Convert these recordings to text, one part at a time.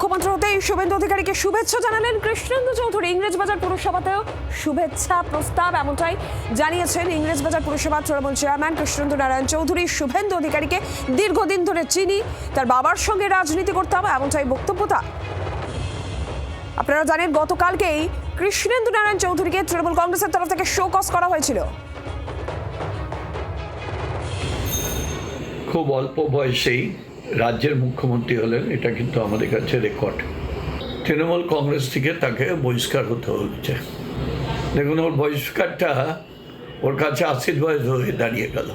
মুখ্যমন্ত্রী হতেই শুভেন্দু অধিকারীকে শুভেচ্ছা জানালেন কৃষ্ণেন্দু চৌধুরী। ইংরেজবাজার পুরসভাতেও শুভেচ্ছা প্রস্তাব এমনটাই জানিয়েছেন ইংরেজবাজার পুরসভার তৃণমূল চেয়ারম্যান কৃষ্ণেন্দু নারায়ণ চৌধুরী। শুভেন্দু অধিকারীকে দীর্ঘদিন ধরে চিনি, তার বাবার সঙ্গে রাজনীতি করতাম, এমনটাই বক্তব্য তার। আপনারা জানেন গতকালকেই কৃষ্ণেন্দু নারায়ণ চৌধুরীকে তৃণমূল কংগ্রেসের তরফ থেকে শোকজ করা হয়েছিল। খুব অল্প বয়সেই রাজ্যের মুখ্যমন্ত্রী হলেন, এটা কিন্তু আমাদের কাছে রেকর্ড। তৃণমূল কংগ্রেস থেকে তাকে বহিষ্কার হতে হচ্ছে। দেখুন, ওর বহিষ্কারটা ওর কাছে আশীর্বাদ হয়ে দাঁড়িয়ে গেল।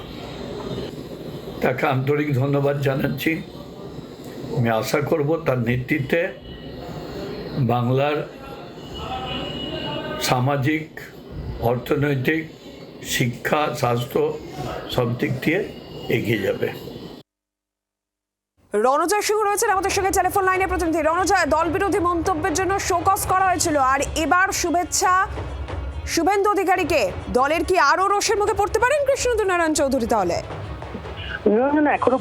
তাকে আন্তরিক ধন্যবাদ জানাচ্ছি। আমি আশা করব তার নেতৃত্বে বাংলার সামাজিক, অর্থনৈতিক, শিক্ষা, স্বাস্থ্য সব দিক দিয়ে এগিয়ে যাবে। রণজয় সিংহ রয়েছেন আমাদের সঙ্গে টেলিফোন লাইনে। প্রতিনিধি রণজয়, দল বিরোধী মন্তব্যের জন্য শোকজ করা হয়েছিল, আর এবার শুভেচ্ছা শুভেন্দু অধিকারীকে। দলের কি আরো রোষের মুখে পড়তে পারেন কৃষ্ণেন্দু নারায়ণ চৌধুরী? তাহলে না, এখনো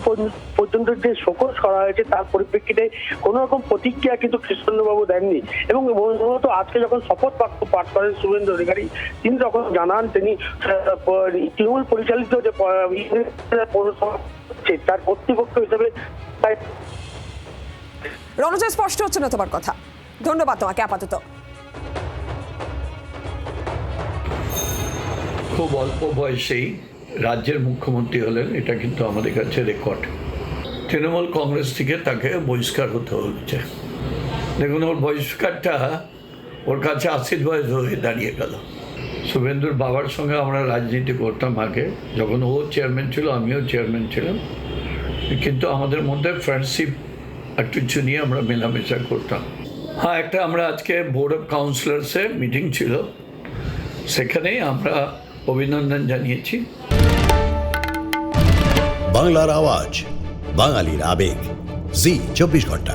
পর্যন্ত যে শোকজ করা হয়েছে তার পরিপ্রেক্ষিতে কোনো রকম প্রতিক্রিয়া কিন্তু কৃষ্ণেন্দুবাবু দেননি। এবং মূলত আজকে যখন শপথ বাক্য পাঠ করেন শুভেন্দু অধিকারী, তিনি তখন জানান তিনি তৃণমূল পরিচালিত যে পৌরসভা তার কর্তৃপক্ষ হিসেবে। রণজয়, স্পষ্ট হচ্ছে না তোমার কথা। ধন্যবাদ তোমাকে আপাতত। খুব অল্প বয়সেই রাজ্যের মুখ্যমন্ত্রী হলেন, এটা কিন্তু আমাদের কাছে রেকর্ড। তৃণমূল কংগ্রেস থেকে তাকে বহিষ্কার হতে হচ্ছে। দেখুন, ওর বহিষ্কারটা ওর কাছে আশীর্বাদ হয়ে দাঁড়িয়ে গেল। শুভেন্দুর বাবার সঙ্গে আমরা রাজনীতি করতাম আগে, যখন ও চেয়ারম্যান ছিল আমিও চেয়ারম্যান ছিলাম, কিন্তু আমাদের মধ্যে ফ্রেন্ডশিপ একটু নিয়ে আমরা মেলামেশা করতাম। হ্যাঁ, একটা আমরা আজকে বোর্ড অফ কাউন্সিলর্সে মিটিং ছিল, সেখানেই আমরা অভিনন্দন জানিয়েছি। বাংলার আওয়াজ, বাঙালির আবেগ, জি 24 ঘন্টা।